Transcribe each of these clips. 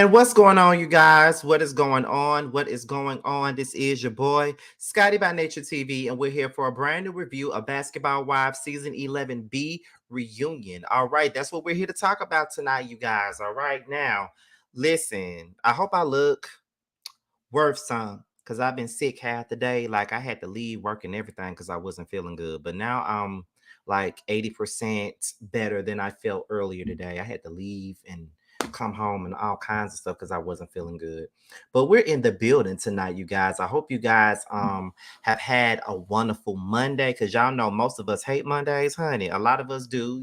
And what's going on, you guys? What is going on? What is going on? This is your boy, Scotty by Nature TV, and we're here for a brand new review of Basketball Wives Season 11B Reunion. All right, that's what we're here to talk about tonight, you guys. All right, now, listen, I hope I look worth some because I've been sick half the day. Like, I had to leave work and everything because I wasn't feeling good. But now I'm like 80% better than I felt earlier today. I had to leave and come home and all kinds of stuff because I wasn't feeling good. But we're in the building tonight, you guys. I hope you guys have had a wonderful Monday, because y'all know most of us hate Mondays, honey. A lot of us do.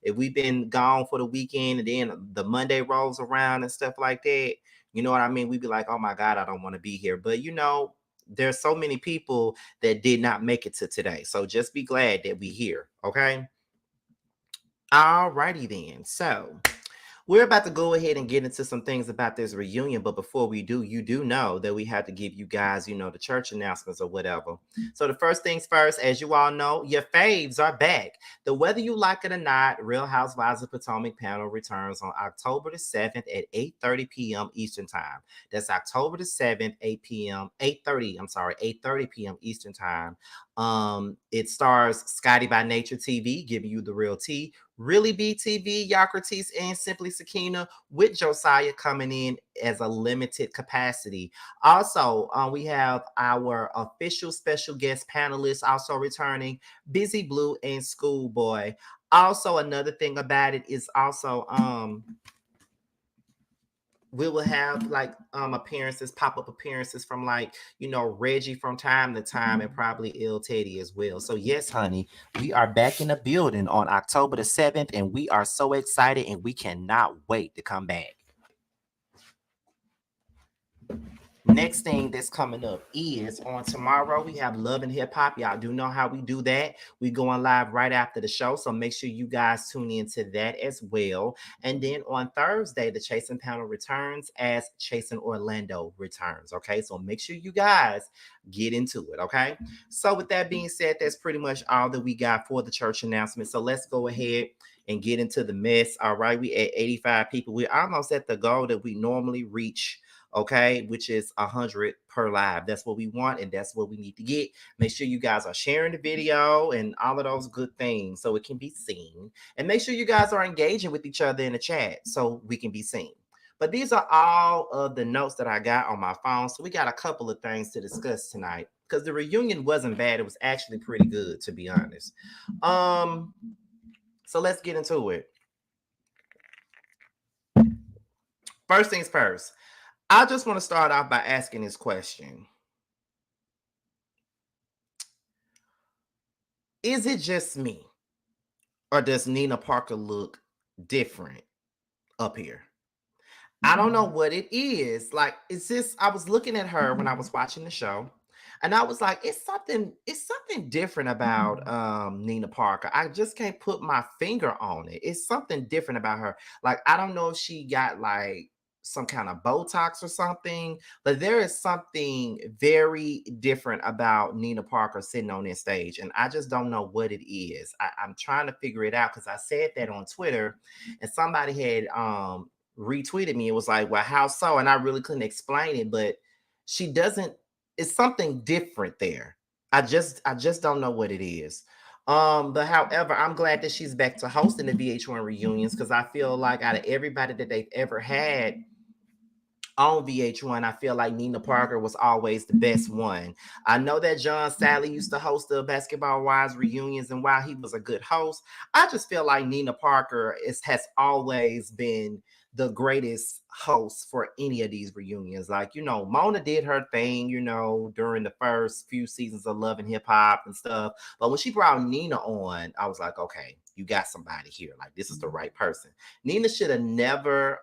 If we've been gone for the weekend and then the Monday rolls around and stuff like that, you know what I mean? We'd be like, oh my God, I don't want to be here. But there's so many people that did not make it to today. So just be glad that we here. Okay. All righty then. So we're about to go ahead and get into some things about this reunion. But before we do, you do know that we have to give you guys, the church announcements or whatever. So the first things first, as you all know, your faves are back. The Whether You Like It or Not Real Housewives of Potomac panel returns on October the 7th at 8:30 p.m. Eastern Time. That's October the 7th, 8:30 p.m. Eastern Time. It stars Scotty by Nature TV, giving you the real tea. Really BTV, Yocrates, and Simply Sakina, with Josiah coming in as a limited capacity. Also, we have our official special guest panelists also returning, Busy Blue and Schoolboy. Also, another thing about it is also we will have like appearances, pop-up appearances from Reggie from time to time, and probably Ill Teddy as well. So yes, honey, we are back in the building on October the 7th, and we are so excited and we cannot wait to come back. Next thing that's coming up is on tomorrow, we have Love and Hip Hop. Y'all do know how we do that. We going live right after the show, so make sure you guys tune into that as well. And then on Thursday, the Chasing panel returns as Chasing Orlando returns. Okay, so make sure you guys get into it. Okay, so with that being said, that's pretty much all that we got for the church announcement. So let's go ahead and get into the mess. All right, we at 85 people. We're almost at the goal that we normally reach, okay, which is 100 per live. That's what we want, and that's what we need to get. Make sure you guys are sharing the video and all of those good things so it can be seen, and make sure you guys are engaging with each other in the chat so we can be seen. But these are all of the notes that I got on my phone, so we got a couple of things to discuss tonight, because the reunion wasn't bad. It was actually pretty good, to be honest. So let's get into it. First things first, I just want to start off by asking this question. Is it just me, or does Nina Parker look different up here? I don't know what it is. Like, it's just, I was looking at her when I was watching the show, and I was like, it's something different about Nina Parker. I just can't put my finger on it. It's something different about her. Like, I don't know if she got like some kind of Botox or something, but there is something very different about Nina Parker sitting on this stage, and I just don't know what it is. I'm trying to figure it out, because I said that on Twitter, and somebody had retweeted me. It was like, well, how so? And I really couldn't explain it, but she doesn't, it's something different there. I just don't know what it is. But however, I'm glad that she's back to hosting the VH1 reunions, because I feel like out of everybody that they've ever had on VH1, I feel like Nina Parker was always the best one. I know that John Sally used to host the Basketball Wives reunions, and while he was a good host, I just feel like Nina Parker has always been the greatest host for any of these reunions. Like, Mona did her thing, during the first few seasons of Love and Hip Hop and stuff. But when she brought Nina on, I was like, okay, you got somebody here. Like, this is the right person. Nina should have never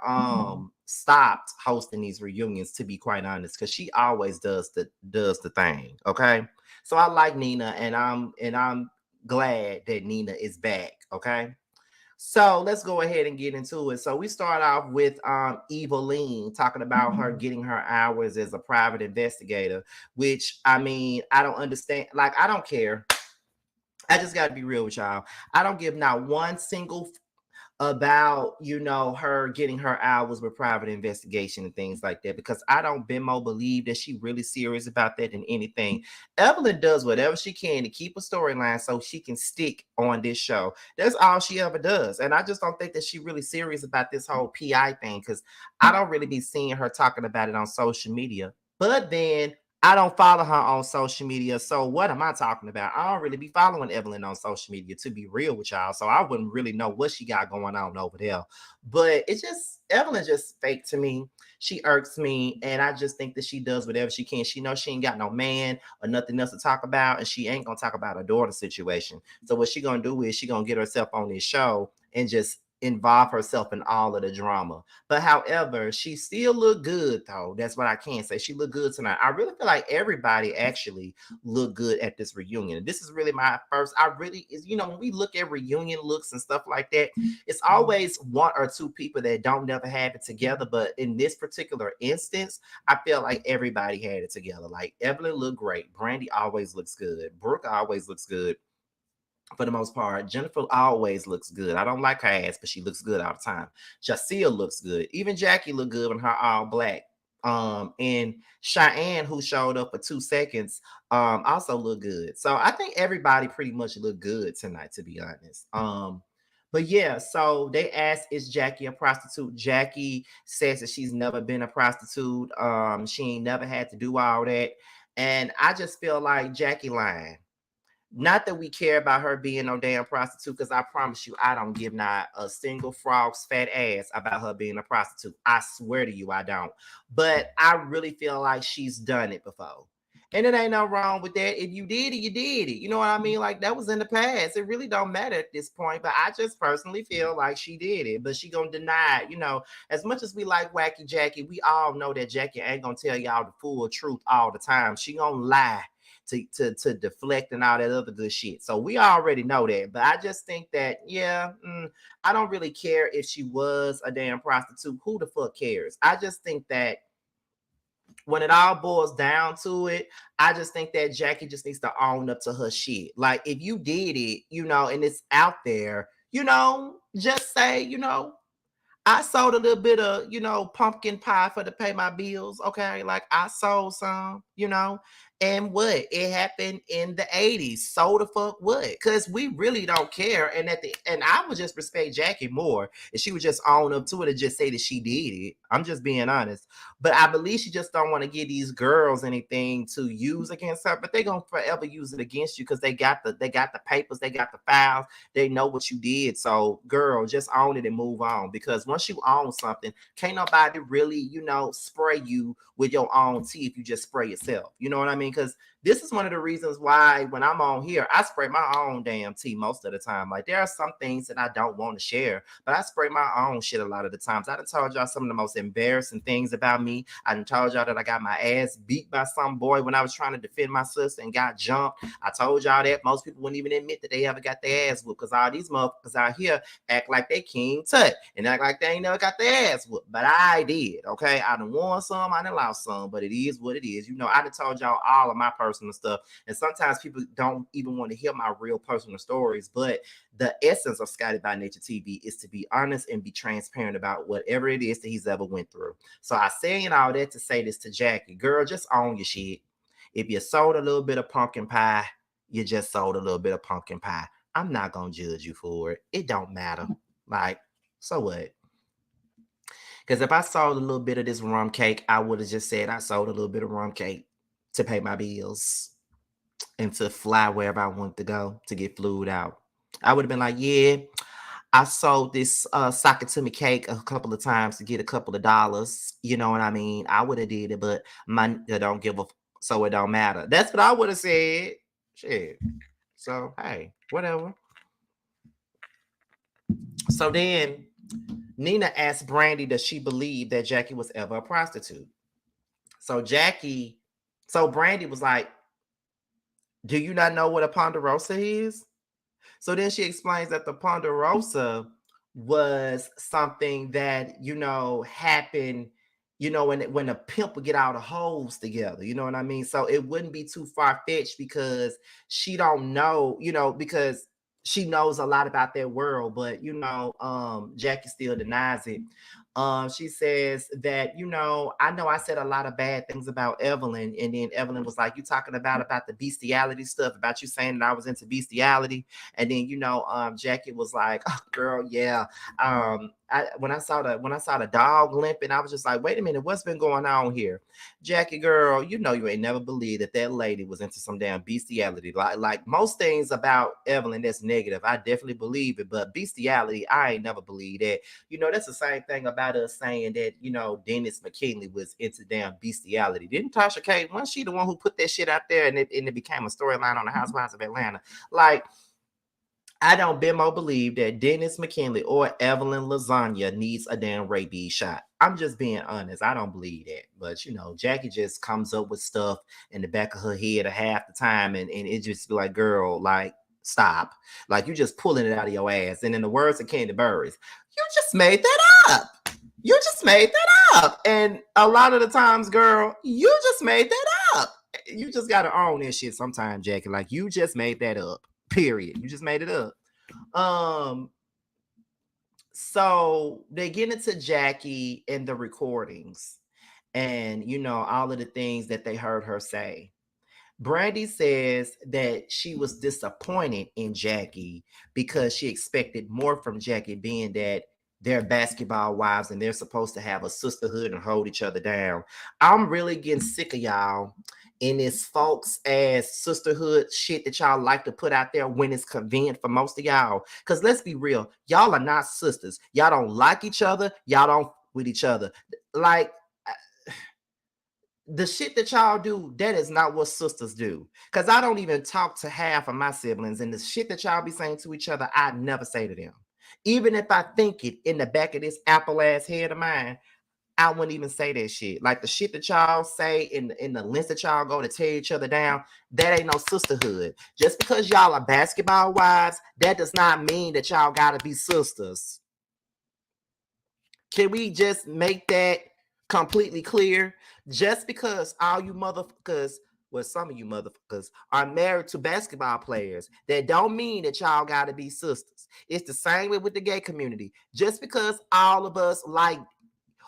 stopped hosting these reunions, to be quite honest, because she always does the thing. Okay, so I like Nina, and I'm glad that Nina is back. Okay, so let's go ahead and get into it. So we start off with Evelyn talking about her getting her hours as a private investigator, which, I mean, I don't understand. Like, I don't care. I just got to be real with y'all. I don't give not one single about, her getting her hours with private investigation and things like that, because I don't Bimo believe that she really serious about that than anything. Evelyn does whatever she can to keep a storyline so she can stick on this show. That's all she ever does. And I just don't think that she really serious about this whole PI thing, because I don't really be seeing her talking about it on social media. But then I don't follow her on social media. So what am I talking about? I don't really be following Evelyn on social media, to be real with y'all. So I wouldn't really know what she got going on over there. But it's just, Evelyn just fake to me. She irks me. And I just think that she does whatever she can. She knows she ain't got no man or nothing else to talk about. And she ain't going to talk about her daughter situation. So what she going to do is she going to get herself on this show and just involve herself in all of the drama. But however, she still look good though. That's what I can say. She looked good tonight. I really feel like everybody actually looked good at this reunion. This is really my first. I really is, when we look at reunion looks and stuff like that, it's always one or two people that don't never have it together. But in this particular instance, I feel like everybody had it together. Like Evelyn looked great. Brandy always looks good. Brooke always looks good for the most part. Jennifer always looks good. I don't like her ass, but she looks good all the time. Jacia looks good. Even Jackie looked good in her all black. And Cheyenne, who showed up for 2 seconds, also looked good. So I think everybody pretty much looked good tonight, to be honest. But yeah, so they asked, is Jackie a prostitute? Jackie says that she's never been a prostitute. She ain't never had to do all that. And I just feel like Jackie lying. Not that we care about her being no damn prostitute, because I promise you, I don't give not a single frog's fat ass about her being a prostitute. I swear to you, I don't. But I really feel like she's done it before. And it ain't no wrong with that. If you did it, you did it. You know what I mean? Like that was in the past. It really don't matter at this point. But I just personally feel like she did it. But she gonna deny it. As much as we like Wacky Jackie, we all know that Jackie ain't gonna tell y'all the full truth all the time. She gonna lie to deflect and all that other good shit. So we already know that. But I just think that, I don't really care if she was a damn prostitute. Who the fuck cares? I just think that when it all boils down to it, I just think that Jackie just needs to own up to her shit. Like if you did it, and it's out there, just say, I sold a little bit of, pumpkin pie to pay my bills. Okay. Like I sold some, and what? It happened in the 80s. So the fuck what? Because we really don't care. And I would just respect Jackie more if she would just own up to it and just say that she did it. I'm just being honest. But I believe she just don't want to give these girls anything to use against her. But they're gonna forever use it against you because they got the papers, they got the files, they know what you did. So girl, just own it and move on. Because once you own something, can't nobody really, spray you with your own tea if you just spray yourself. You know what I mean? Because this is one of the reasons why when I'm on here, I spray my own damn tea most of the time. Like there are some things that I don't want to share, but I spray my own shit a lot of the times. I done told y'all some of the most embarrassing things about me. I done told y'all that I got my ass beat by some boy when I was trying to defend my sister and got jumped. I told y'all that most people wouldn't even admit that they ever got their ass whooped, because all these motherfuckers out here act like they King Tut and act like they ain't never got their ass whooped. But I did, okay? I done won some, I done lost some, but it is what it is. I done told y'all all of my personal stuff, and sometimes people don't even want to hear my real personal stories, but the essence of Scotty by Nature TV is to be honest and be transparent about whatever it is that he's ever went through. So I saying all that to say this to Jackie. Girl, just own your shit. If you sold a little bit of pumpkin pie, you just sold a little bit of pumpkin pie. I'm not gonna judge you for it. It don't matter. Like, so what? Because if I sold a little bit of this rum cake, I would have just said I sold a little bit of rum cake to pay my bills and to fly wherever I want to go to get flued out. I would have been like, yeah, I sold this sock it to me cake a couple of times to get a couple of dollars. You know what I mean? I would have did it, but my don't give a so it don't matter. That's what I would have said. Shit. So hey, whatever. So then Nina asked Brandy, does she believe that Jackie was ever a prostitute? So Brandy was like, do you not know what a ponderosa is? So then she explains that the ponderosa was something that, happened, when a pimp would get all the hoes together, you know what I mean? So it wouldn't be too far-fetched because she don't know, because she knows a lot about that world, but Jackie still denies it. She says that, I know I said a lot of bad things about Evelyn, and then Evelyn was like, you talking about the bestiality stuff, about you saying that I was into bestiality. And then, Jackie was like, oh, girl, yeah. When I saw the dog limping, I was just like, wait a minute, what's been going on here? Jackie, girl, you ain't never believed that lady was into some damn bestiality. Like most things about Evelyn that's negative, I definitely believe it, but bestiality, I ain't never believed that. That's the same thing about us saying that, Dennis McKinley was into damn bestiality. Didn't Tasha K, wasn't she the one who put that shit out there, and it became a storyline on the Housewives of Atlanta? Like, I don't bimmo believe that Dennis McKinley or Evelyn Lasagna needs a damn rabies shot. I'm just being honest. I don't believe that. But, Jackie just comes up with stuff in the back of her head half the time, and it just be like, girl, like, stop. Like, you just pulling it out of your ass. And in the words of Candy Burris, you just made that up. You just made that up. And a lot of the times, girl, you just made that up. You just got to own this shit sometimes, Jackie. Like, you just made that up. Period. You just made it up. So they get into Jackie and the recordings and, all of the things that they heard her say. Brandy says that she was disappointed in Jackie because she expected more from Jackie, being that they're basketball wives and they're supposed to have a sisterhood and hold each other down. I'm really getting sick of y'all in this folks ass sisterhood shit that y'all like to put out there when it's convenient for most of y'all. Because let's be real, y'all are not sisters. Y'all don't like each other. Y'all don't with each other. Like, the shit that y'all do, that is not what sisters do. Because I don't even talk to half of my siblings, and the shit that y'all be saying to each other, I never say to them. Even if I think it in the back of this apple ass head of mine, I wouldn't even say that shit. Like the shit that y'all say in the lengths that y'all go to tear each other down, that ain't no sisterhood. Just because y'all are basketball wives, that does not mean that y'all gotta be sisters. Can we just make that completely clear? Just because all you motherfuckers, well, some of you motherfuckers are married to basketball players, that don't mean that y'all gotta be sisters. It's the same way with the gay community. Just because all of us like,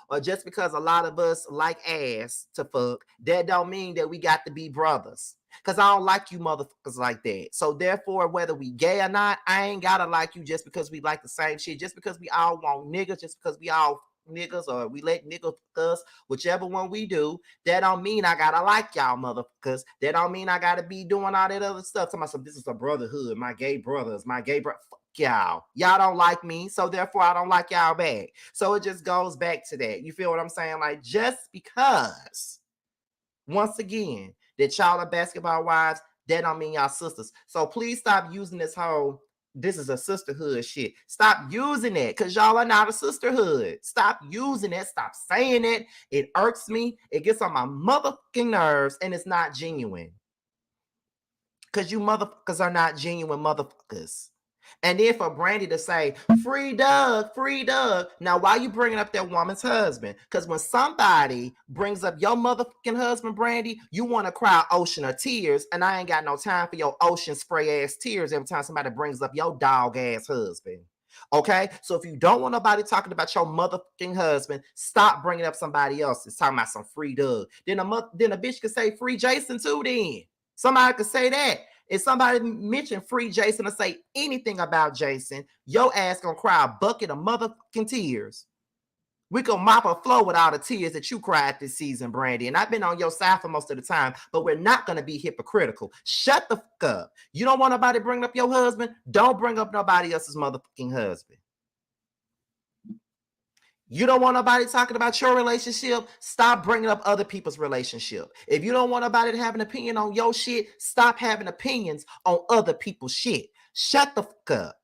or just because a lot of us like ass to fuck, that don't mean that we got to be brothers. Because I don't like you motherfuckers like that. So therefore, whether we gay or not, I ain't gotta like you just because we like the same shit. Just because we all want niggas, just because we all niggas, or we let niggas us, whichever one we do, that don't mean I gotta like y'all motherfuckers. That don't mean I gotta be doing all that other stuff. Talking about this is a brotherhood, my gay brothers, my gay brother. Y'all don't like me, so therefore I don't like y'all back. So it just goes back to that. You feel what I'm saying? Like, just because, once again, that y'all are basketball wives, that don't mean y'all sisters. So please stop using this whole this is a sisterhood shit. Stop using it, because y'all are not a sisterhood. Stop using it. Stop saying it. It irks me. It gets on my motherfucking nerves, and it's not genuine. Because you motherfuckers are not genuine motherfuckers. And then for Brandy to say, free Doug, free Doug. Now, why you bringing up that woman's husband? Because when somebody brings up your motherfucking husband, Brandy, you want to cry ocean of tears. And I ain't got no time for your ocean spray ass tears every time somebody brings up your dog ass husband. Okay? So if you don't want nobody talking about your motherfucking husband, stop bringing up somebody else. It's talking about some free Doug. Then a bitch could say free Jason too then. Somebody could say that. If somebody mention free Jason or say anything about Jason, your ass gonna cry a bucket of motherfucking tears. We gonna mop a floor with all the tears that you cried this season, Brandy. And I've been on your side for most of the time, but we're not gonna be hypocritical. Shut the fuck up. You don't want nobody bringing up your husband? Don't bring up nobody else's motherfucking husband. You don't want nobody talking about your relationship? Stop bringing up other people's relationship. If you don't want nobody to have an opinion on your shit, stop having opinions on other people's shit. Shut the fuck up.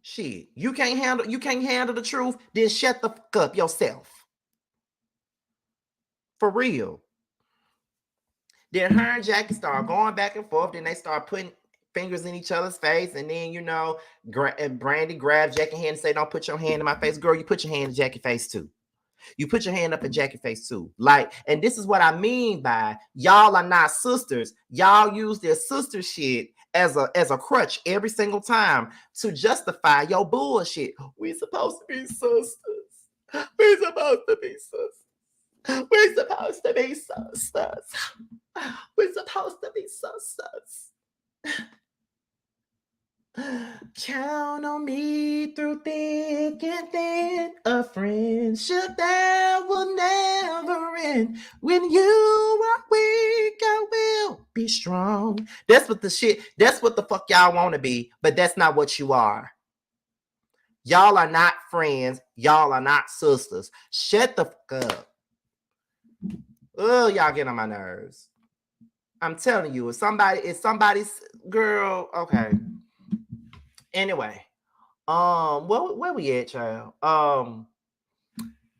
Shit, you can't handle the truth, then shut the fuck up yourself. For real. Then her and Jackie start going back and forth, then they start putting fingers in each other's face, and then and Brandy grabs Jackie's hand and say, "Don't put your hand in my face, girl. You put your hand in Jackie's face too." You put your hand up in Jackie's face too. Like, and this is what I mean by y'all are not sisters. Y'all use their sister shit as a crutch every single time to justify your bullshit. We supposed to be sisters. We supposed to be sisters. We supposed to be sisters. We supposed to be sisters. Count on me through thick and thin, a friendship that will never end. When you are weak, I will be strong. That's what that's what the fuck y'all want to be, but that's not what you are. Y'all are not friends. Y'all are not sisters. Shut the fuck up. Oh, y'all get on my nerves. I'm telling you, if somebody's girl, okay. Anyway, where we at, child?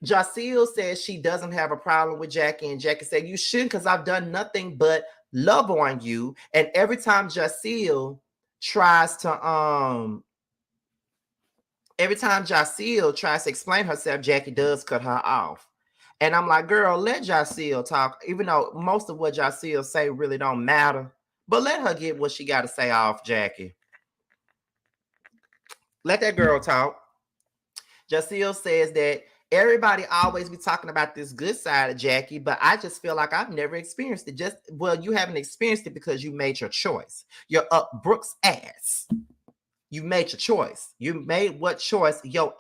Jacille says she doesn't have a problem with Jackie, and Jackie said, you shouldn't, because I've done nothing but love on you. And every time Jacille tries to explain herself, Jackie does cut her off. And I'm like, girl, let Jacille talk, even though most of what Jacille say really don't matter. But let her get what she got to say off Jackie. Let that girl talk. Jacille says that everybody always be talking about this good side of Jackie, but I just feel like I've never experienced it. You haven't experienced it because you made your choice. You're up Brooke's ass. You made your choice. You made what choice your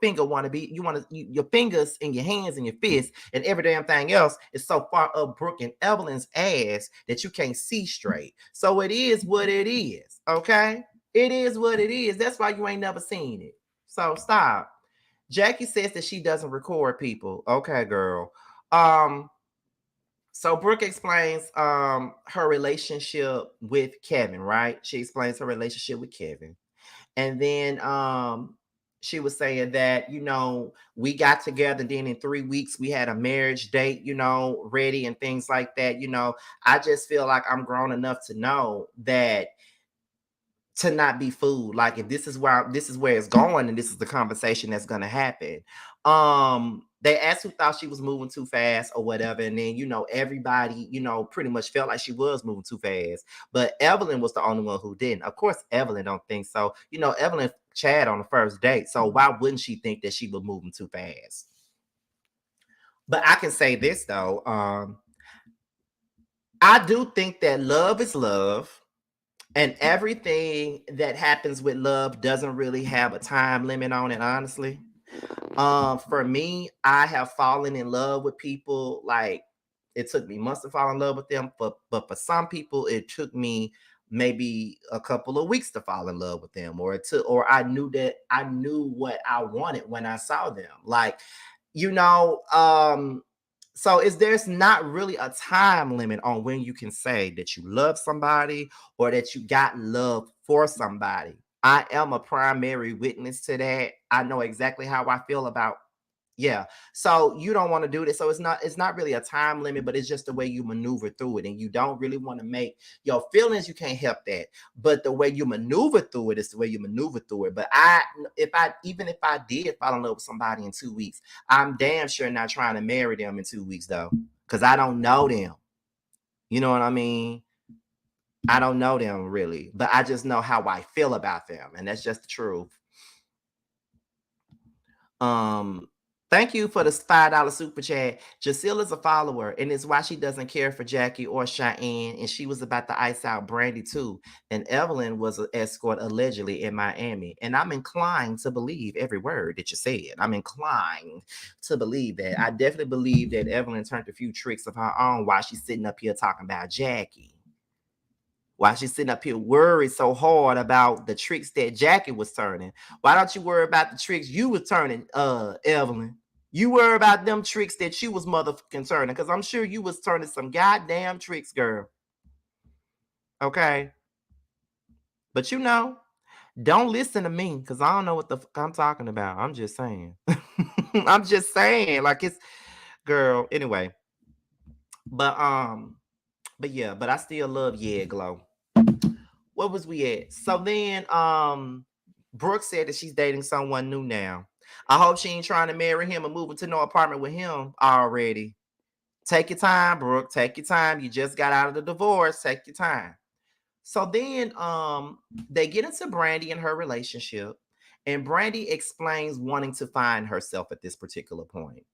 finger want to be. Your fingers and your hands and your fists and every damn thing else is so far up Brooke and Evelyn's ass that you can't see straight. So it is what it is. Okay? It is what it is. That's why you ain't never seen it. So stop. Jackie says that she doesn't record people. Okay, girl. So Brooke explains her relationship with Kevin, right? She explains her relationship with Kevin. And then she was saying that, we got together, and then in 3 weeks we had a marriage date, ready and things like that. I just feel like I'm grown enough to know that to not be fooled. Like, if this is where it's going, and this is the conversation that's going to happen. They asked who thought she was moving too fast or whatever, and then everybody pretty much felt like she was moving too fast, but Evelyn was the only one who didn't. Of course Evelyn don't think so. Evelyn Chad on the first date, so why wouldn't she think that she was moving too fast? But I can say this though, I do think that love is love. And everything that happens with love doesn't really have a time limit on it, honestly. For me, I have fallen in love with people. Like, it took me months to fall in love with them, but for some people, it took me maybe a couple of weeks to fall in love with them, or I knew what I wanted when I saw them. Like, so there's not really a time limit on when you can say that you love somebody or that you got love for somebody. I am a primary witness to that. I know exactly how I feel about. Yeah. So you don't want to do this. So it's not really a time limit, but it's just the way you maneuver through it. And you don't really want to make your feelings, you can't help that. But the way you maneuver through it is the way you maneuver through it. But even if I did fall in love with somebody in 2 weeks, I'm damn sure not trying to marry them in 2 weeks though. Because I don't know them. You know what I mean? I don't know them really, but I just know how I feel about them. And that's just the truth. Thank you for the $5 super chat. Jacille is a follower, and it's why she doesn't care for Jackie or Cheyenne. And she was about to ice out Brandy too. And Evelyn was an escort allegedly in Miami. And I'm inclined to believe every word that you said. I'm inclined to believe that. I definitely believe that Evelyn turned a few tricks of her own while she's sitting up here talking about Jackie. Why she's sitting up here worried so hard about the tricks that Jackie was turning. Why don't you worry about the tricks you were turning, Evelyn? You worry about them tricks that you was motherfucking turning, because I'm sure you was turning some goddamn tricks, girl. Okay? But don't listen to me, because I don't know what the fuck I'm talking about. I'm just saying. I'm just saying. Like, it's, girl, anyway. But I still love Yeah Glow. What was we at? So then Brooke said that she's dating someone new now. I hope she ain't trying to marry him and move into no apartment with him already. Take your time, Brooke. Take your time. You just got out of the divorce. Take your time. So then they get into Brandy and her relationship, and Brandy explains wanting to find herself at this particular point.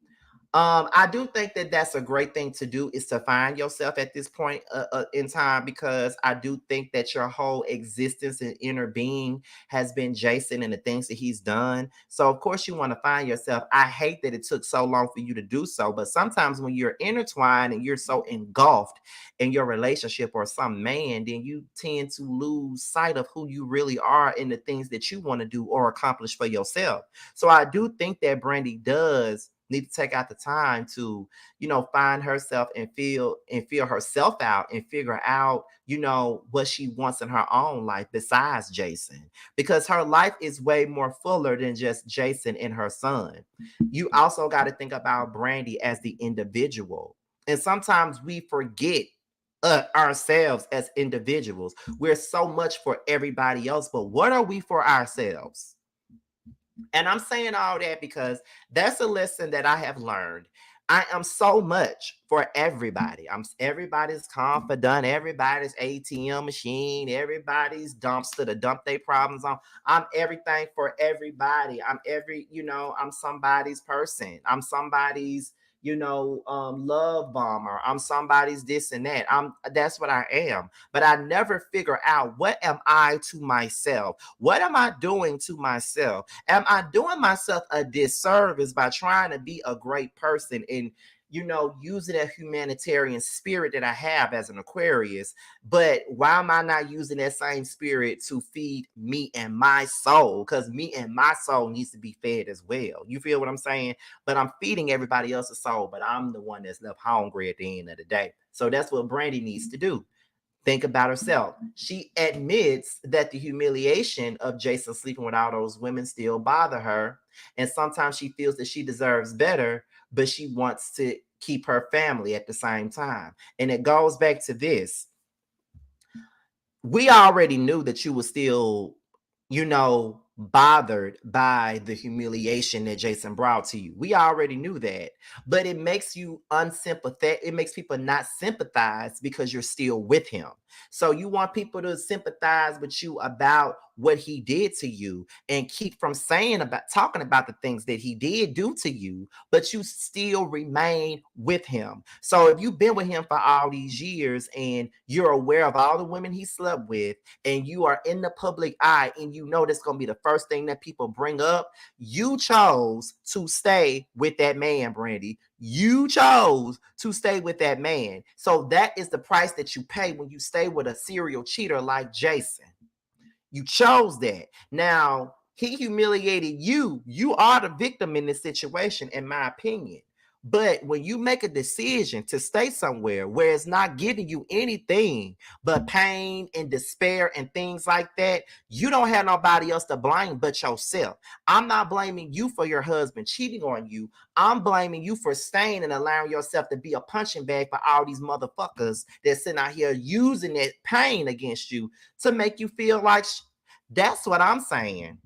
I do think that that's a great thing to do, is to find yourself at this point in time, because I do think that your whole existence and inner being has been Jason and the things that he's done. So of course you want to find yourself. I hate that it took so long for you to do so, but sometimes when you're intertwined and you're so engulfed in your relationship or some man, then you tend to lose sight of who you really are and the things that you want to do or accomplish for yourself. So I do think that Brandy does need to take out the time to, find herself and feel herself out and figure out, what she wants in her own life besides Jason, because her life is way more fuller than just Jason and her son. You also got to think about Brandy as the individual. And sometimes we forget ourselves as individuals. We're so much for everybody else, but what are we for ourselves? And I'm saying all that because that's a lesson that I have learned. I am so much for everybody. I'm everybody's confidant, everybody's ATM machine, everybody's dumpster to dump their problems on. I'm everything for everybody. I'm somebody's person. I'm somebody's, love bomber. I'm somebody's this and that. That's what I am. But I never figure out, what am I to myself? What am I doing to myself? Am I doing myself a disservice by trying to be a great person and, using that humanitarian spirit that I have as an Aquarius? But why am I not using that same spirit to feed me and my soul? Because me and my soul needs to be fed as well. You feel what I'm saying? But I'm feeding everybody else's soul, but I'm the one that's left hungry at the end of the day. So that's what Brandy needs to do. Think about herself. She admits that the humiliation of Jason sleeping with all those women still bother her. And sometimes she feels that she deserves better, but she wants to keep her family at the same time. And it goes back to this. We already knew that you were still, bothered by the humiliation that Jason brought to you. We already knew that, but it makes you unsympathetic. It makes people not sympathize because you're still with him. So you want people to sympathize with you about what he did to you and keep from talking about the things that he did do to you, but you still remain with him. So if you've been with him for all these years and you're aware of all the women he slept with, and you are in the public eye, and that's going to be the first thing that people bring up, you chose to stay with that man, Brandy. You chose to stay with that man. So that is the price that you pay when you stay with a serial cheater like Jason. You chose that. Now, he humiliated you. You are the victim in this situation, in my opinion. But when you make a decision to stay somewhere where it's not giving you anything but pain and despair and things like that, you don't have nobody else to blame but yourself. I'm not blaming you for your husband cheating on you. I'm blaming you for staying and allowing yourself to be a punching bag for all these motherfuckers that's sitting out here using that pain against you to make you feel like that's what I'm saying.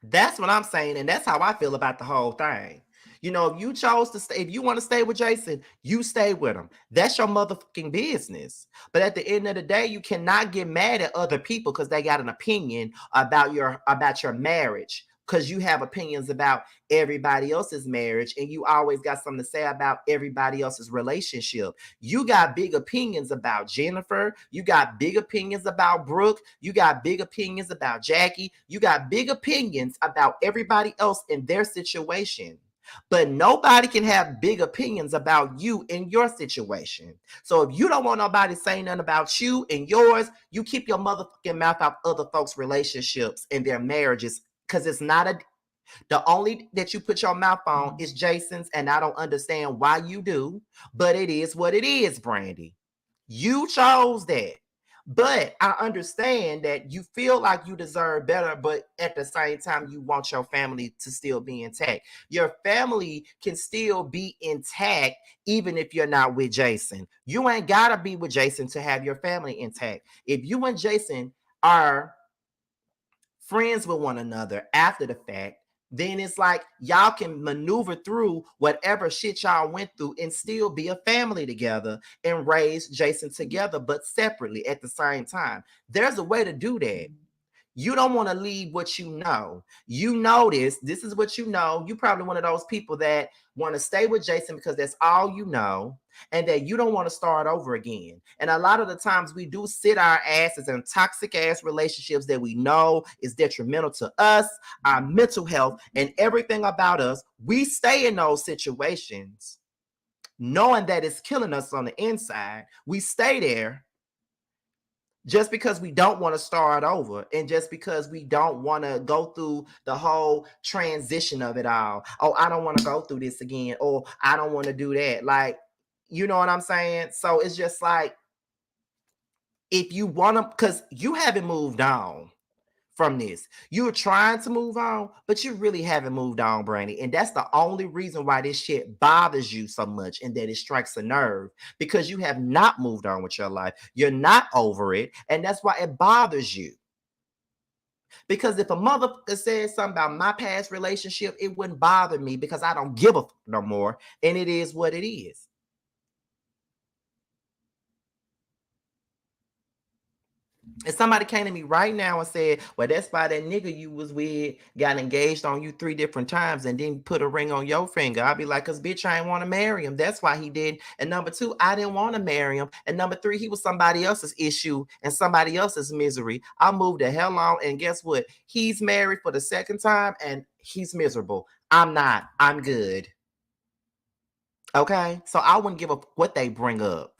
That's what I'm saying. And that's how I feel about the whole thing. If you chose to stay, if you want to stay with Jason, you stay with him. That's your motherfucking business. But at the end of the day, you cannot get mad at other people because they got an opinion about your marriage. Because you have opinions about everybody else's marriage, and you always got something to say about everybody else's relationship. You got big opinions about Jennifer. You got big opinions about Brooke. You got big opinions about Jackie. You got big opinions about everybody else in their situation. But nobody can have big opinions about you in your situation. So if you don't want nobody saying nothing about you and yours, you keep your motherfucking mouth out other folks' relationships and their marriages, because it's not the only that you put your mouth on is Jason's, and I don't understand why you do, but it is what it is, Brandy. You chose that. But I understand that you feel like you deserve better, but at the same time, you want your family to still be intact. Your family can still be intact even if you're not with Jason. You ain't got to be with Jason to have your family intact. If you and Jason are friends with one another after the fact, then it's like y'all can maneuver through whatever shit y'all went through and still be a family together and raise Jason together, but separately at the same time. There's a way to do that. You don't want to leave what you know. You know this. This is what you know. You probably one of those people that want to stay with Jason because that's all you know, and that you don't want to start over again. And a lot of the times we do sit our asses in toxic ass relationships that we know is detrimental to us, our mental health, and everything about us. We stay in those situations knowing that it's killing us on the inside. We stay there just because we don't want to start over, and just because we don't want to go through the whole transition of it all. Oh, I don't want to go through this again, or I don't want to do that. Like, you know what I'm saying? So it's just like, if you want to, because you haven't moved on from this. You're trying to move on, but you really haven't moved on, Brandy. And that's the only reason why this shit bothers you so much, and that it strikes a nerve, because you have not moved on with your life. You're not over it. And that's why it bothers you. Because if a motherfucker says something about my past relationship, it wouldn't bother me, because I don't give a fuck no more. And it is what it is. If somebody came to me right now and said, well, that's why that nigga you was with got engaged on you 3 different times and didn't put a ring on your finger, I'd be like, because bitch, I ain't want to marry him. That's why he did. And number 2, I didn't want to marry him. And number 3, he was somebody else's issue and somebody else's misery. I moved the hell on. And guess what? He's married for the second time and he's miserable. I'm not. I'm good. Okay? So I wouldn't give up what they bring up.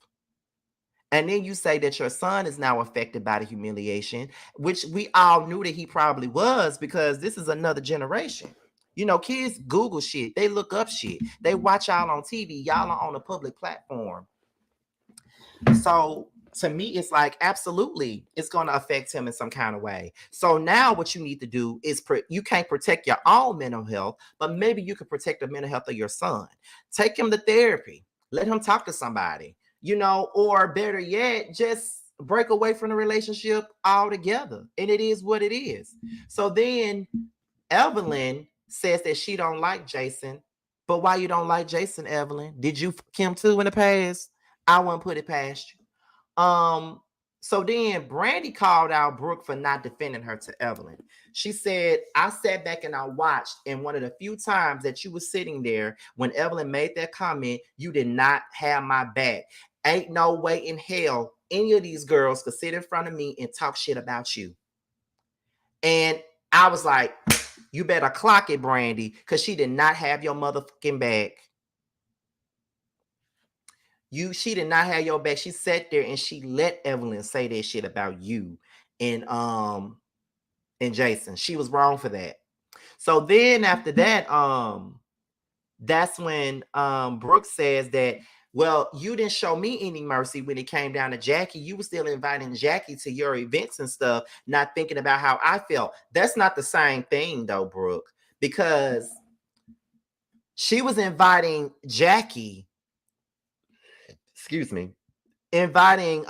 And then you say that your son is now affected by the humiliation, which we all knew that he probably was, because this is another generation. You know, kids Google shit. They look up shit. They watch y'all on TV. Y'all are on a public platform. So to me, it's like, absolutely, it's going to affect him in some kind of way. So now what you need to do is, you can't protect your own mental health, but maybe you can protect the mental health of your son. Take him to therapy. Let him talk to somebody, you know, or better yet, just break away from the relationship altogether. And it is what it is. So then Evelyn says that she don't like Jason. But why you don't like Jason, Evelyn? Did you fuck him too in the past? I wouldn't put it past you. So then Brandy called out Brooke for not defending her to Evelyn. She said, I sat back and I watched, and one of the few times that you were sitting there when Evelyn made that comment, you did not have my back. Ain't no way in hell any of these girls could sit in front of me and talk shit about you. And I was like, you better clock it, Brandy, because she did not have your motherfucking back. She did not have your back. She sat there and she let Evelyn say that shit about you and Jason. She was wrong for that. So then after that, that's when Brooke says that, well, you didn't show me any mercy when it came down to Jackie. You were still inviting Jackie to your events and stuff, not thinking about how I felt. That's not the same thing though, Brooke, because she was inviting Jackie, inviting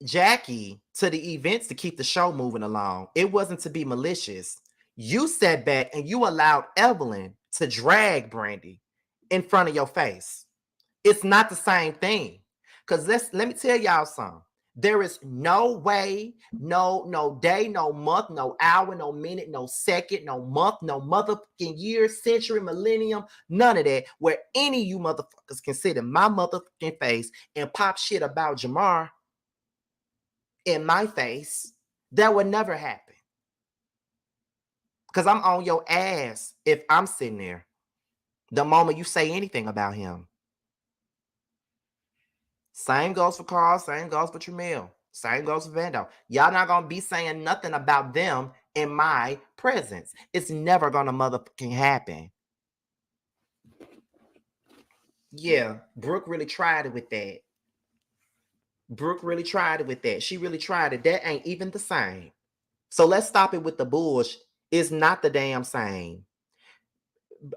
Jackie to the events to keep the show moving along. It wasn't to be malicious. You sat back and you allowed Evelyn to drag Brandy in front of your face. It's not the same thing. Because let me tell y'all something. There is no way, no day, no month, no hour, no minute, no second, no month, no motherfucking year, century, millennium, none of that, where any of you motherfuckers can sit in my motherfucking face and pop shit about Jamar in my face. That would never happen. Because I'm on your ass if I'm sitting there the moment you say anything about him. Same goes for Carl. Same goes for Tramiel. Same goes for Vando. Y'all not going to be saying nothing about them in my presence. It's never going to motherfucking happen. Yeah, Brooke really tried it with that. She really tried it. That ain't even the same. So let's stop it with the bullshit. It's not the damn same.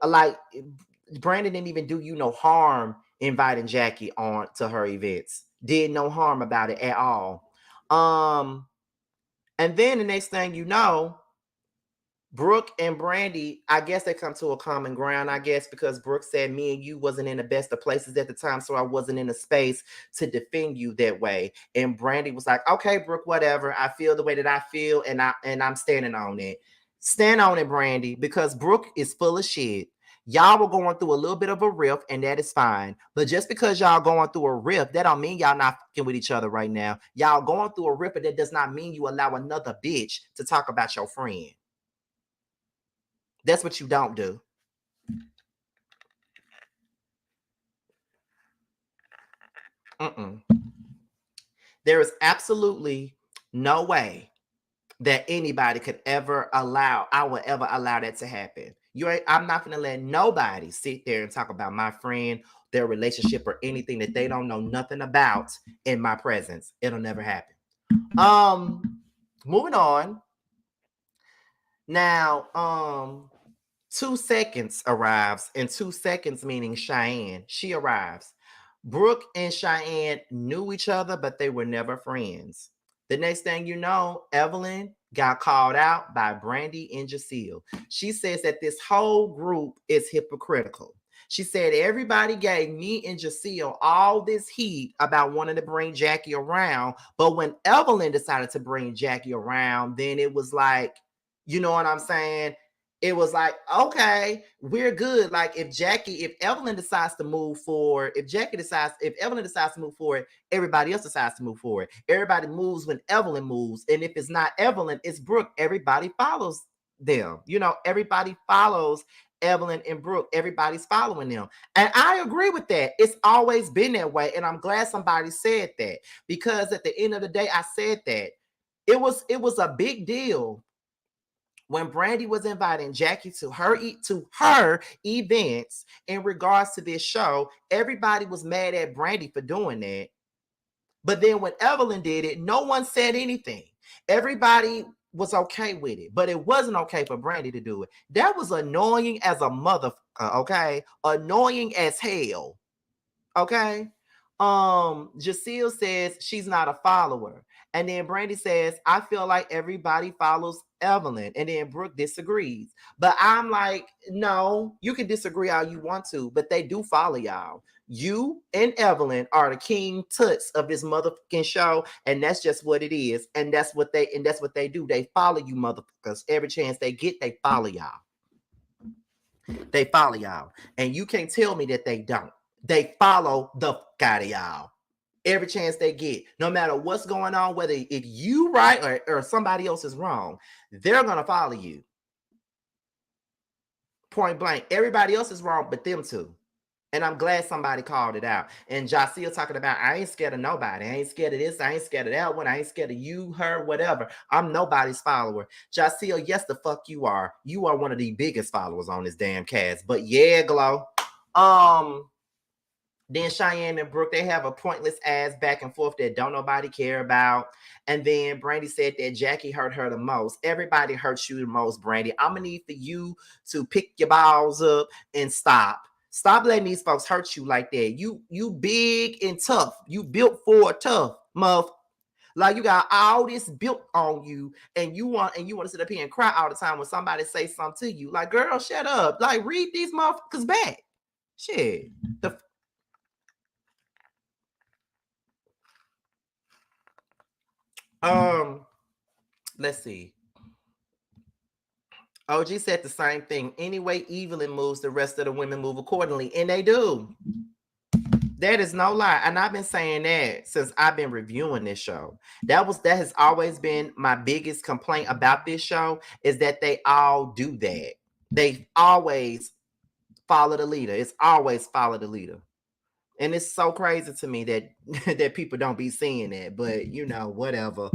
Like, Brandon didn't even do you no harm inviting Jackie on to her events. Did no harm about it at all. And then the next thing you know, Brooke and Brandy, I guess they come to a common ground, I guess, because Brooke said me and you wasn't in the best of places at the time, so I wasn't in a space to defend you that way. And Brandy was like, okay, Brooke, whatever. I feel the way that I feel, and I'm standing on it. Stand on it, Brandy, because Brooke is full of shit. Y'all were going through a little bit of a rift, and that is fine. But just because y'all going through a rift, that don't mean y'all not fucking with each other right now. Y'all going through a rift, but that does not mean you allow another bitch to talk about your friend. That's what you don't do. Mm-mm. There is absolutely no way that anybody could ever allow, I would ever allow that to happen. I'm not gonna let nobody sit there and talk about my friend, their relationship, or anything that they don't know nothing about in my presence. It'll never happen. Moving on. Now, 2 seconds arrives, and 2 seconds meaning Cheyenne. She arrives. Brooke and Cheyenne knew each other, but they were never friends. The next thing you know, Evelyn got called out by Brandy and Jackie. She says that this whole group is hypocritical. She said everybody gave me and Jackie all this heat about wanting to bring Jackie around, but when Evelyn decided to bring Jackie around, then it was like, you know what I'm saying? It was like, okay, we're good. Like if Evelyn decides to move forward, if Evelyn decides to move forward, everybody else decides to move forward. Everybody moves when Evelyn moves. And if it's not Evelyn, it's Brooke. Everybody follows them. You know, everybody follows Evelyn and Brooke. Everybody's following them. And I agree with that. It's always been that way. And I'm glad somebody said that, because at the end of the day, I said that. It was a big deal when Brandy was inviting Jackie to her events in regards to this show. Everybody was mad at Brandy for doing that. But then when Evelyn did it, no one said anything. Everybody was okay with it, but it wasn't okay for Brandy to do it. That was annoying as a motherfucker, okay? Annoying as hell. Okay. Jackie says she's not a follower. And then Brandy says, I feel like everybody follows Evelyn. And then Brooke disagrees. But I'm like, no, you can disagree all you want to, but they do follow y'all. You and Evelyn are the king tuts of this motherfucking show, and that's just what it is. And that's what they do. They follow you motherfuckers. Every chance they get, they follow y'all. They follow y'all. And you can't tell me that they don't. They follow the fuck out of y'all every chance they get, no matter what's going on, whether if you right or somebody else is wrong, they're gonna follow you. Point blank. Everybody else is wrong but them two. And I'm glad somebody called it out. And Jackie talking about, I ain't scared of nobody. I ain't scared of this. I ain't scared of that one. I ain't scared of you, her, whatever. I'm nobody's follower. Jackie, yes, the fuck you are. You are one of the biggest followers on this damn cast. But yeah, Glow. Then Cheyenne and Brooke, they have a pointless ass back and forth that don't nobody care about. And then Brandy said that Jackie hurt her the most. Everybody hurts you the most, Brandy. I'm gonna need for you to pick your balls up and stop. Stop letting these folks hurt you like that. You big and tough. You built for tough, muff. Like you got all this built on you, and you want to sit up here and cry all the time when somebody say something to you. Like, girl, shut up. Like, read these motherfuckers back. Shit. Let's see. OG said the same thing. Anyway, Evelyn moves, the rest of the women move accordingly, and they do. That is no lie. And I've been saying that since I've been reviewing this show. That has always been my biggest complaint about this show, is that they all do that. They always follow the leader. It's always follow the leader. And it's so crazy to me that that people don't be seeing that, but you know, whatever.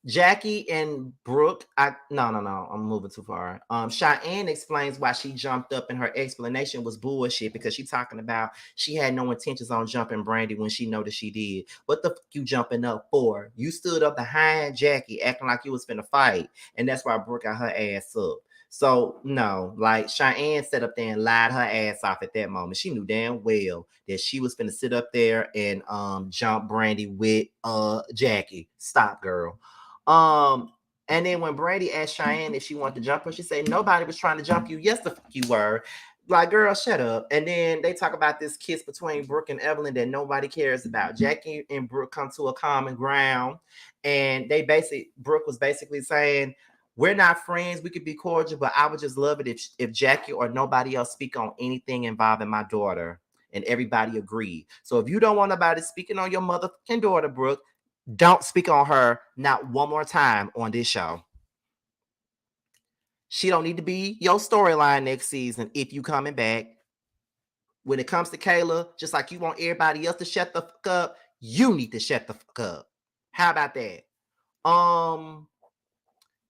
Jackie and Brooke, no, I'm moving too far. Cheyenne explains why she jumped up, and her explanation was bullshit, because she talking about she had no intentions on jumping Brandy when she know that she did. What the fuck you jumping up for? You stood up behind Jackie acting like you was finna fight, and that's why Brooke got her ass up. So no, like Cheyenne sat up there and lied her ass off at that moment. She knew damn well that she was finna sit up there and jump Brandy with Jackie. Stop, girl. Um and then when Brandy asked Cheyenne if she wanted to jump her, she said nobody was trying to jump you. Yes, the fuck you were. Like, girl, shut up. And then they talk about this kiss between Brooke and Evelyn that nobody cares about. Jackie and Brooke come to a common ground, and Brooke was basically saying, we're not friends. We could be cordial, but I would just love it if Jackie or nobody else speak on anything involving my daughter. And everybody agreed. So if you don't want nobody speaking on your motherfucking daughter, Brooke, don't speak on her not one more time on this show. She don't need to be your storyline next season if you coming back. When it comes to Kayla, just like you want everybody else to shut the fuck up, you need to shut the fuck up. How about that?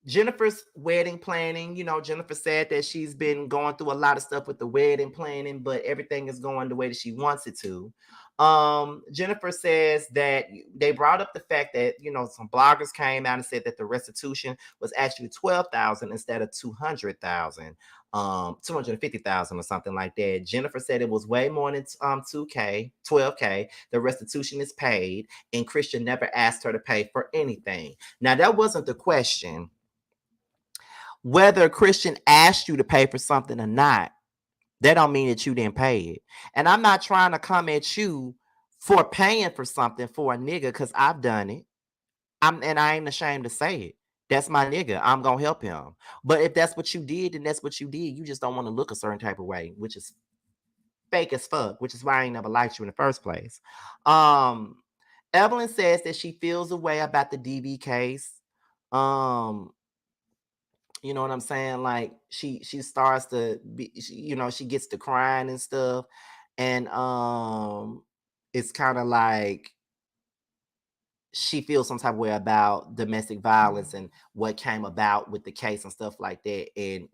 Jennifer's wedding planning, Jennifer said that she's been going through a lot of stuff with the wedding planning, but everything is going the way that she wants it to. Jennifer says that they brought up the fact that, some bloggers came out and said that the restitution was actually 12,000 instead of 200,000, 250,000 or something like that. Jennifer said it was way more than 2K, 12K. The restitution is paid, and Christian never asked her to pay for anything. Now, that wasn't the question. Whether Christian asked you to pay for something or not, that don't mean that you didn't pay it. And I'm not trying to come at you for paying for something for a nigga, because I've done it. And I ain't ashamed to say it. That's my nigga. I'm gonna help him. But if that's what you did, then that's what you did. You just don't want to look a certain type of way, which is fake as fuck, which is why I ain't never liked you in the first place. Evelyn says that she feels a way about the DV case. You know what I'm saying? Like she starts to be, she gets to crying and stuff. And it's kind of like she feels some type of way about domestic violence and what came about with the case and stuff like that. And,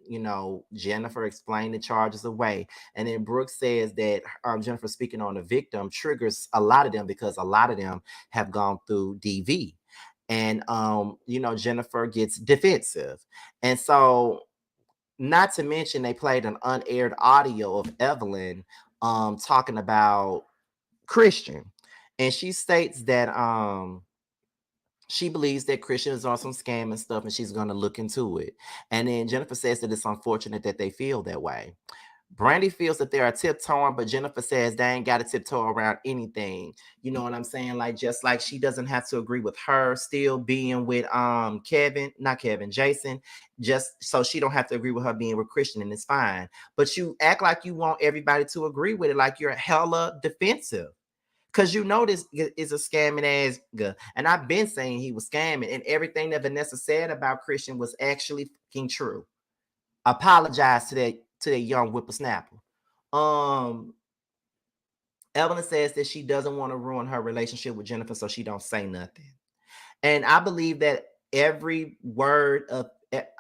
Jennifer explained the charges away. And then Brooke says that Jennifer speaking on the victim triggers a lot of them because a lot of them have gone through DV. And, Jennifer gets defensive. And so, not to mention, they played an unaired audio of Evelyn talking about Christian. And she states that she believes that Christian is on some scam and stuff, and she's going to look into it. And then Jennifer says that it's unfortunate that they feel that way. Brandy feels that they are tiptoeing, but Jennifer says they ain't got to tiptoe around anything. You know what I'm saying? Like, just like she doesn't have to agree with her still being with Jason, just so she don't have to agree with her being with Christian, and it's fine. But you act like you want everybody to agree with it, like you're hella defensive. Because this is a scamming ass guy. And I've been saying he was scamming, and everything that Vanessa said about Christian was actually fucking true. Apologize to that young whippersnapper. Evelyn says that she doesn't want to ruin her relationship with Jennifer, so she don't say nothing. And I believe that every word of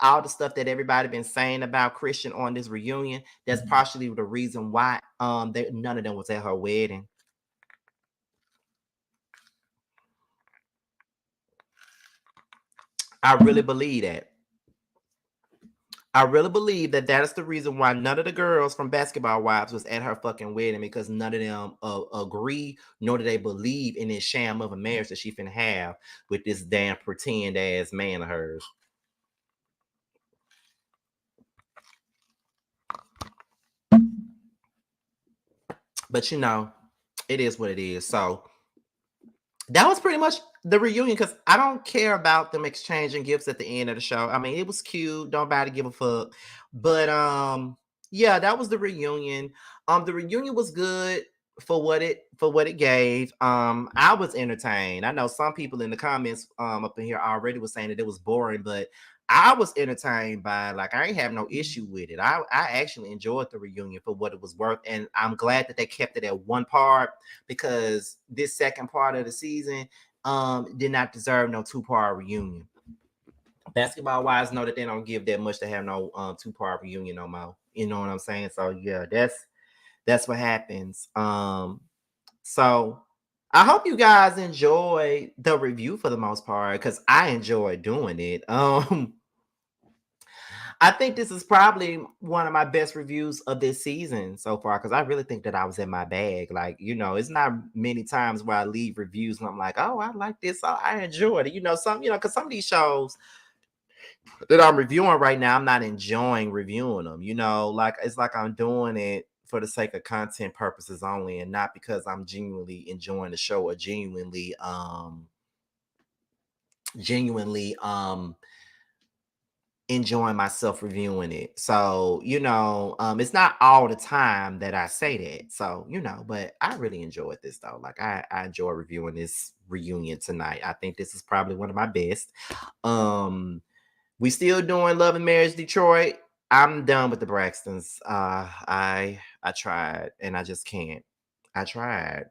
all the stuff that everybody been saying about Christian on this reunion, that's partially the reason why none of them was at her wedding. I really believe that. I really believe that is the reason why none of the girls from Basketball Wives was at her fucking wedding, because none of them agree, nor do they believe in this sham of a marriage that she finna have with this damn pretend ass man of hers. But it is what it is. So that was pretty much the reunion, because I don't care about them exchanging gifts at the end of the show. I mean, it was cute. Nobody give a fuck. But yeah, that was the reunion. The reunion was good for what it gave. I was entertained. I know some people in the comments up in here already was saying that it was boring, but I was entertained by it. Like, I ain't have no issue with it. I actually enjoyed the reunion for what it was worth, and I'm glad that they kept it at one part, because this second part of the season did not deserve no two-part reunion. Basketball Wives know that they don't give that much to have no two-part reunion no more. You know what I'm saying? So yeah, that's what happens. So I hope you guys enjoy the review for the most part, because I enjoy doing it. I think this is probably one of my best reviews of this season so far because I really think that I was in my bag. Like, it's not many times where I leave reviews and I'm like, oh, I like this. Oh, I enjoyed it. Because some of these shows that I'm reviewing right now, I'm not enjoying reviewing them. Like it's like I'm doing it for the sake of content purposes only and not because I'm genuinely enjoying the show or genuinely enjoying myself reviewing it. So, it's not all the time that I say that. So, but I really enjoyed this though. Like I enjoy reviewing this reunion tonight. I think this is probably one of my best. We still doing Love and Marriage Detroit. I'm done with the Braxtons. I tried and I just can't. I tried.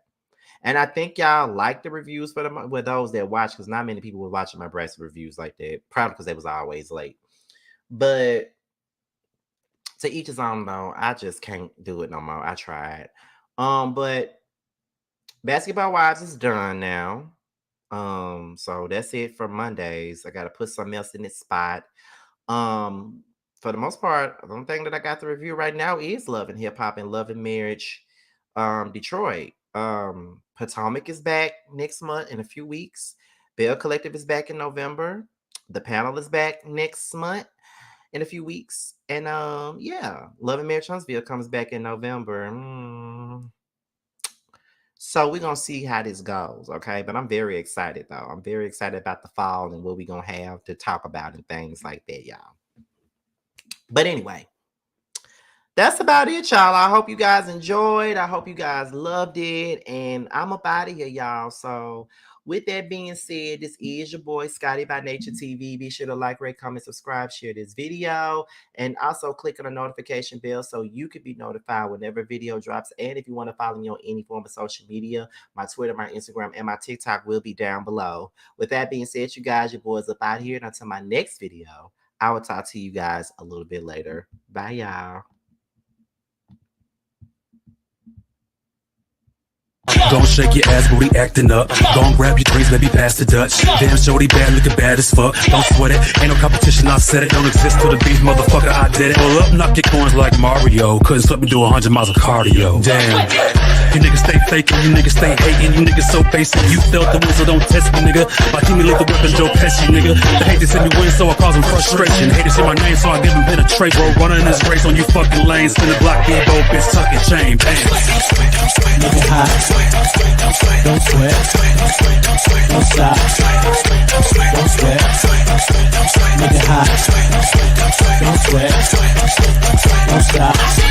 And I think y'all like the reviews for them with those that watch, because not many people were watching my Braxton reviews like that. Probably because they was always late. But to each his own though. I just can't do it no more. I tried. But Basketball Wives is done now. So that's it for Mondays. I gotta put something else in its spot. For the most part, the only thing that I got to review right now is Love and Hip Hop and Love and Marriage Detroit. Potomac is back next month in a few weeks. Bell Collective is back in November. The Panel is back next month in a few weeks. And yeah, Love and Marriage Huntsville comes back in November. So we're going to see how this goes, okay? But I'm very excited, though. I'm very excited about the fall and what we're going to have to talk about and things like that, y'all. But anyway, that's about it, y'all. I hope you guys enjoyed. I hope you guys loved it. And I'm up out of here, y'all. So with that being said, this is your boy, Scotty by Nature TV. Be sure to like, rate, comment, subscribe, share this video. And also click on the notification bell so you can be notified whenever video drops. And if you want to follow me on any form of social media, my Twitter, my Instagram, and my TikTok will be down below. With that being said, you guys, your boys up out here. And until my next video, I will talk to you guys a little bit later. Bye, y'all. Don't shake your ass, booty acting up. Don't grab your drinks, maybe pass the Dutch. Damn, shorty bad, looking bad as fuck. Don't sweat it, ain't no competition, I said it. Don't exist to the beef, motherfucker, I did it. Pull up, knock your coins like Mario. Couldn't slip me do 100 miles of cardio. Damn. You niggas stay faking, you niggas stay hating, you niggas so basic. You felt the win, so don't test me, nigga. My team leave the weapon, Joe Pesci, nigga. They hate to see me win, so I cause them frustration. Hate to see my name, so I give them penetration. Bro, running this race on you fucking lanes. Spin the block, big old bitch, tucking chain. Damn. Nigga hot. Don't sweat. Don't stop. Don't sweat. Nigga hot. Don't sweat. Don't stop.